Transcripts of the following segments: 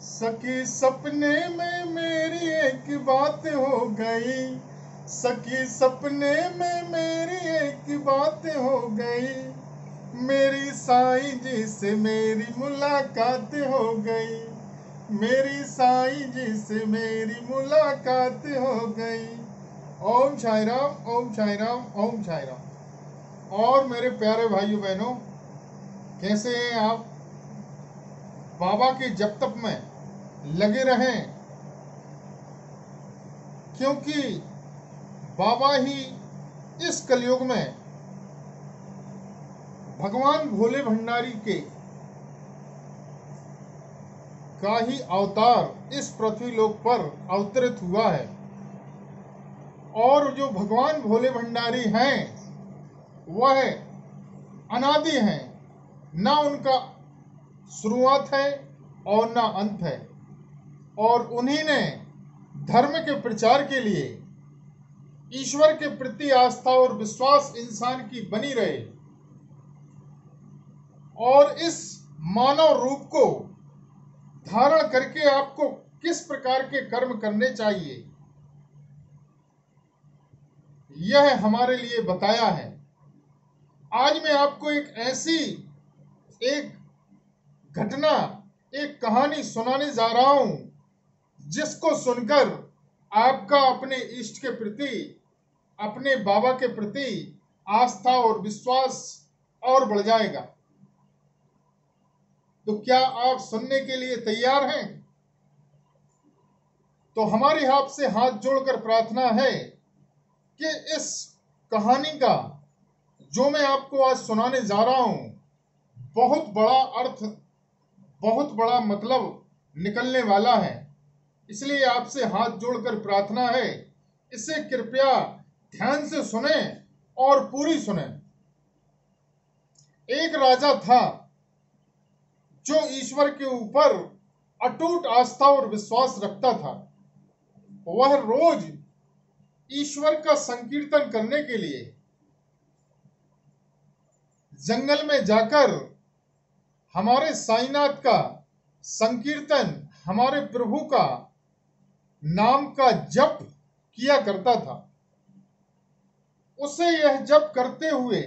सखी सपने में मेरी एक बात हो गई। सखी सपने में मेरी एक बात हो गई। मेरी साईं जी से मेरी मुलाकात हो गई। मेरी साईं जी से मेरी मुलाकात हो गई। ओम साई राम, ओम साई राम, ओम साई राम। और मेरे प्यारे भाइयों बहनों, कैसे हैं आप? बाबा के जप तप में लगे रहें, क्योंकि बाबा ही इस कलयुग में भगवान भोले भंडारी के का ही अवतार इस पृथ्वी लोक पर अवतरित हुआ है। और जो भगवान भोले भंडारी हैं वह अनादि हैं, ना उनका शुरुआत है और ना अंत है। और उन्हीं ने धर्म के प्रचार के लिए ईश्वर के प्रति आस्था और विश्वास इंसान की बनी रहे और इस मानव रूप को धारण करके आपको किस प्रकार के कर्म करने चाहिए, यह हमारे लिए बताया है। आज मैं आपको एक ऐसी एक घटना, एक कहानी सुनाने जा रहा हूं जिसको सुनकर आपका अपने इष्ट के प्रति, अपने बाबा के प्रति आस्था और विश्वास और बढ़ जाएगा। तो क्या आप सुनने के लिए तैयार हैं? तो हमारी आपसे हाथ जोड़कर प्रार्थना है कि इस कहानी का जो मैं आपको आज सुनाने जा रहा हूं, बहुत बड़ा अर्थ, बहुत बड़ा मतलब निकलने वाला है। इसलिए आपसे हाथ जोड़कर प्रार्थना है, इसे कृपया ध्यान से सुने और पूरी सुने। एक राजा था जो ईश्वर के ऊपर अटूट आस्था और विश्वास रखता था। वह रोज ईश्वर का संकीर्तन करने के लिए जंगल में जाकर हमारे साईनाथ का संकीर्तन, हमारे प्रभु का नाम का जप किया करता था। उसे यह जप करते हुए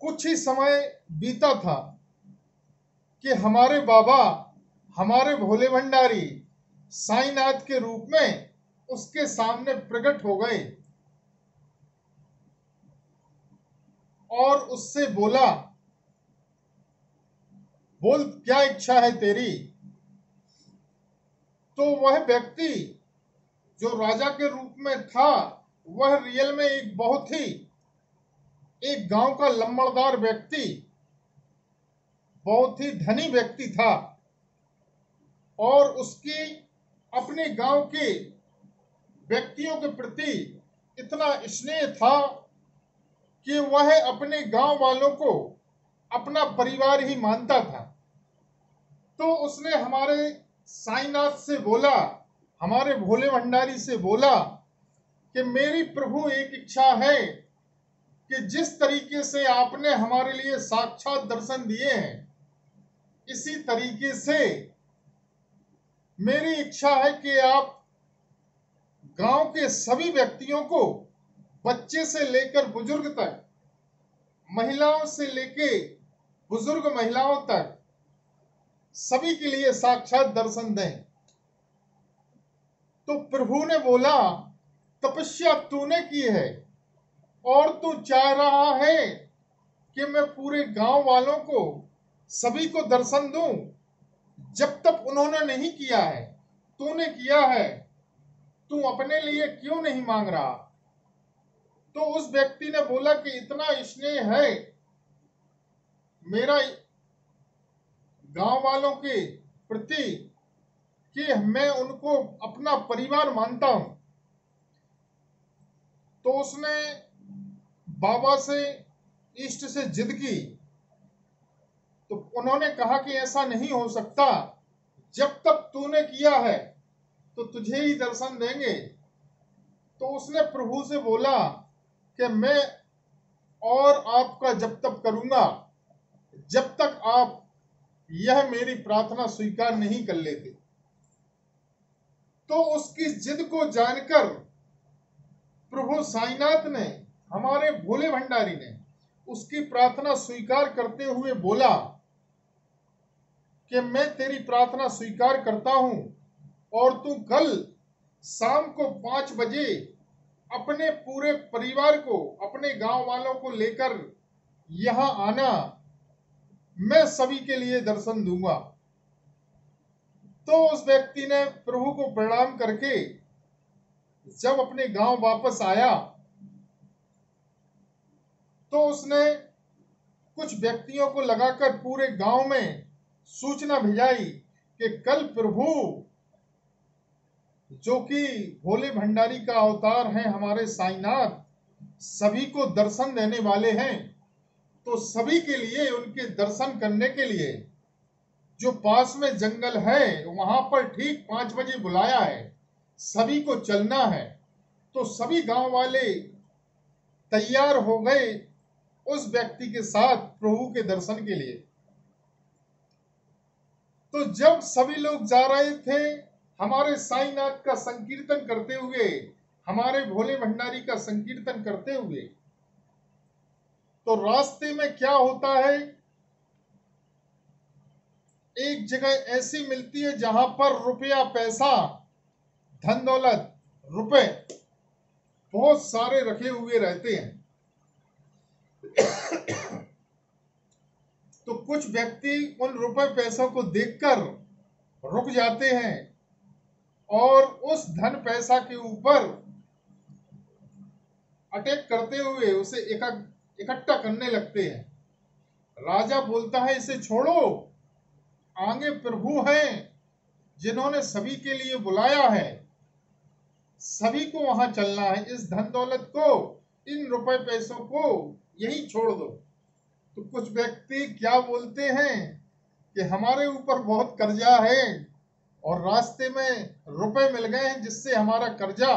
कुछ ही समय बीता था कि हमारे बाबा, हमारे भोले भंडारी साईनाथ के रूप में उसके सामने प्रकट हो गए और उससे बोला, बोल क्या इच्छा है तेरी? तो वह व्यक्ति जो राजा के रूप में था, वह रियल में एक बहुत ही एक गांव का लंबड़दार व्यक्ति, बहुत ही धनी व्यक्ति था। और उसकी अपने गांव के व्यक्तियों के प्रति इतना स्नेह था कि वह अपने गांव वालों को अपना परिवार ही मानता था। तो उसने हमारे साईनाथ से बोला, हमारे भोले भंडारी से बोला कि मेरी प्रभु एक इच्छा है कि जिस तरीके से आपने हमारे लिए साक्षात दर्शन दिए हैं, इसी तरीके से मेरी इच्छा है कि आप गांव के सभी व्यक्तियों को, बच्चे से लेकर बुजुर्ग तक, महिलाओं से लेकर बुजुर्ग महिलाओं तक, सभी के लिए साक्षात दर्शन दें। तो प्रभु ने बोला, तपस्या तूने की है और तू चाह रहा है कि मैं पूरे गांव वालों को, सभी को दर्शन दूं। जब तक उन्होंने नहीं किया है, तूने किया है, तू अपने लिए क्यों नहीं मांग रहा? तो उस व्यक्ति ने बोला कि इतना स्नेह है मेरा गांव वालों के प्रति कि मैं उनको अपना परिवार मानता हूं। तो उसने बाबा से, इष्ट से जिद की। तो उन्होंने कहा कि ऐसा नहीं हो सकता, जब तक तूने किया है तो तुझे ही दर्शन देंगे। तो उसने प्रभु से बोला कि मैं और आपका जब तक करूंगा जब तक आप यह मेरी प्रार्थना स्वीकार नहीं कर लेते। तो उसकी जिद को जानकर प्रभु साईनाथ ने, हमारे भोले भंडारी ने, उसकी प्रार्थना स्वीकार करते हुए बोला कि मैं तेरी प्रार्थना स्वीकार करता हूं और तू कल शाम को 5 बजे अपने पूरे परिवार को, अपने गांव वालों को लेकर यहां आना, मैं सभी के लिए दर्शन दूंगा। तो उस व्यक्ति ने प्रभु को प्रणाम करके जब अपने गांव वापस आया तो उसने कुछ व्यक्तियों को लगाकर पूरे गांव में सूचना भिजाई कि कल प्रभु, जो कि भोले भंडारी का अवतार है, हमारे साईनाथ, सभी को दर्शन देने वाले हैं। तो सभी के लिए, उनके दर्शन करने के लिए जो पास में जंगल है वहां पर ठीक 5 बजे बुलाया है, सभी को चलना है। तो सभी गांव वाले तैयार हो गए उस व्यक्ति के साथ प्रभु के दर्शन के लिए। तो जब सभी लोग जा रहे थे हमारे साईनाथ का संकीर्तन करते हुए, हमारे भोले भंडारी का संकीर्तन करते हुए, तो रास्ते में क्या होता है, एक जगह ऐसी मिलती है जहां पर रुपया, पैसा, धन दौलत, रुपए बहुत सारे रखे हुए रहते हैं। तो कुछ व्यक्ति उन रुपए पैसों को देखकर रुक जाते हैं और उस धन पैसा के ऊपर अटैक करते हुए उसे इकट्ठा करने लगते हैं। राजा बोलता है, इसे छोड़ो, आगे प्रभु हैं जिन्होंने सभी के लिए बुलाया है, सभी को वहां चलना है, इस धन दौलत को, इन रुपए पैसों को यही छोड़ दो। तो कुछ व्यक्ति क्या बोलते हैं कि हमारे ऊपर बहुत कर्जा है और रास्ते में रुपए मिल गए हैं जिससे हमारा कर्जा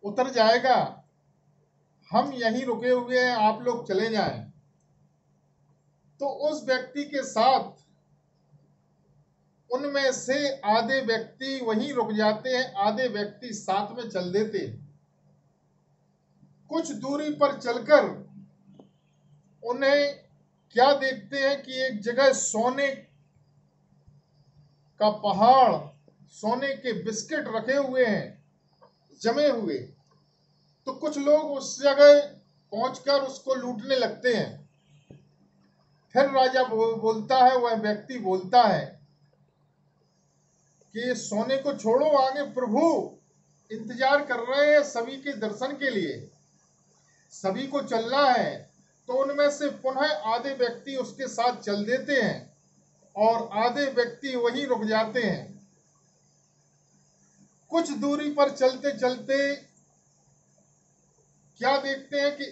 उतर जाएगा, हम यहीं रुके हुए हैं, आप लोग चले जाएं। तो उस व्यक्ति के साथ उनमें से आधे व्यक्ति वहीं रुक जाते हैं, आधे व्यक्ति साथ में चल देते हैं। कुछ दूरी पर चलकर उन्हें क्या देखते हैं कि एक जगह सोने का पहाड़, सोने के बिस्किट रखे हुए हैं, जमे हुए। तो कुछ लोग उस जगह पहुंचकर उसको लूटने लगते हैं। फिर राजा बोलता है, वह व्यक्ति बोलता है कि सोने को छोड़ो, आगे प्रभु इंतजार कर रहे हैं सभी के दर्शन के लिए, सभी को चलना है। तो उनमें से पुनः आधे व्यक्ति उसके साथ चल देते हैं और आधे व्यक्ति वहीं रुक जाते हैं। कुछ दूरी पर चलते चलते क्या देखते हैं कि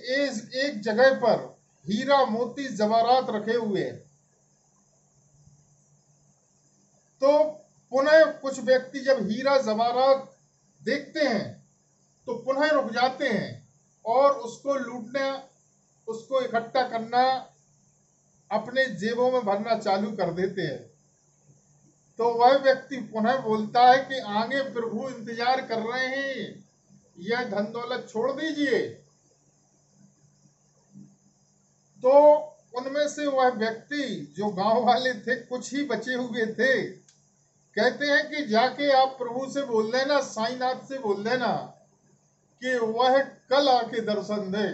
एक जगह पर हीरा, मोती, जवाहरात रखे हुए हैं। तो पुनः कुछ व्यक्ति जब हीरा जवाहरात देखते हैं तो पुनः रुक जाते हैं और उसको लूटना, उसको इकट्ठा करना, अपने जेबों में भरना चालू कर देते हैं। तो वह व्यक्ति पुनः बोलता है कि आगे प्रभु इंतजार कर रहे हैं, यह धन दौलत छोड़ दीजिए। तो उनमें से वह व्यक्ति, जो गांव वाले थे, कुछ ही बचे हुए थे, कहते हैं कि जाके आप प्रभु से बोल देना, साईनाथ से बोल देना कि वह कल आके दर्शन दे,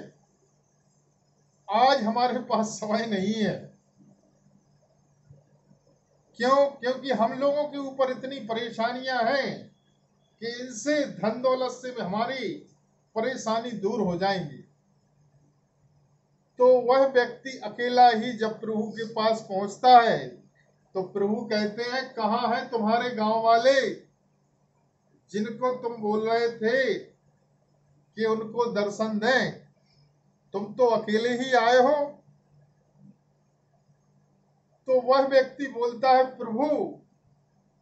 आज हमारे पास समय नहीं है। क्योंकि हम लोगों के ऊपर इतनी परेशानियां हैं कि इनसे, धन दौलत से हमारी परेशानी दूर हो जाएंगी। तो वह व्यक्ति अकेला ही जब प्रभु के पास पहुंचता है तो प्रभु कहते हैं, कहाँ हैं तुम्हारे गांव वाले जिनको तुम बोल रहे थे कि उनको दर्शन दें, तुम तो अकेले ही आए हो। तो वह व्यक्ति बोलता है, प्रभु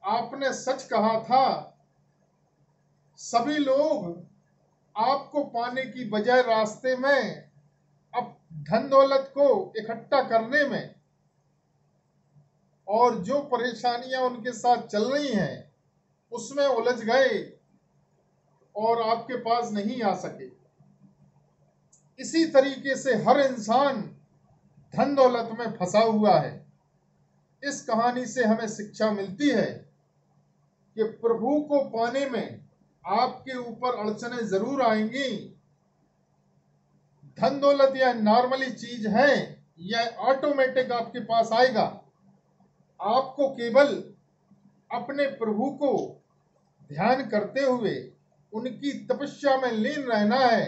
आपने सच कहा था, सभी लोग आपको पाने की बजाय रास्ते में अब धन दौलत को इकट्ठा करने में और जो परेशानियां उनके साथ चल रही हैं उसमें उलझ गए और आपके पास नहीं आ सके। इसी तरीके से हर इंसान धन दौलत में फंसा हुआ है। इस कहानी से हमें शिक्षा मिलती है कि प्रभु को पाने में आपके ऊपर अड़चनें जरूर आएंगी। धन दौलत यह नॉर्मली चीज है, यह ऑटोमेटिक आपके पास आएगा। आपको केवल अपने प्रभु को ध्यान करते हुए उनकी तपस्या में लीन रहना है।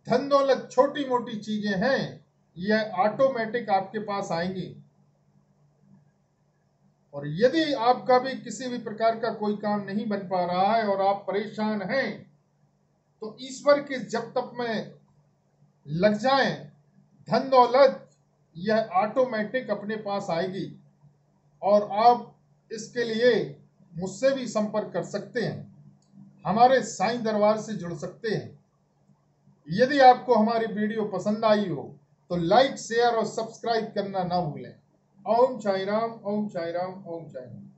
धन दौलत छोटी मोटी चीजें हैं, यह ऑटोमेटिक आपके पास आएंगी। और यदि आपका भी किसी भी प्रकार का कोई काम नहीं बन पा रहा है और आप परेशान हैं, तो ईश्वर के जप तप में लग जाएं। धन दौलत यह ऑटोमेटिक अपने पास आएगी। और आप इसके लिए मुझसे भी संपर्क कर सकते हैं, हमारे साईं दरबार से जुड़ सकते हैं। यदि आपको हमारी वीडियो पसंद आई हो तो लाइक, शेयर और सब्सक्राइब करना ना भूलें। ओम साई राम, ओम साई राम, ओम साई राम।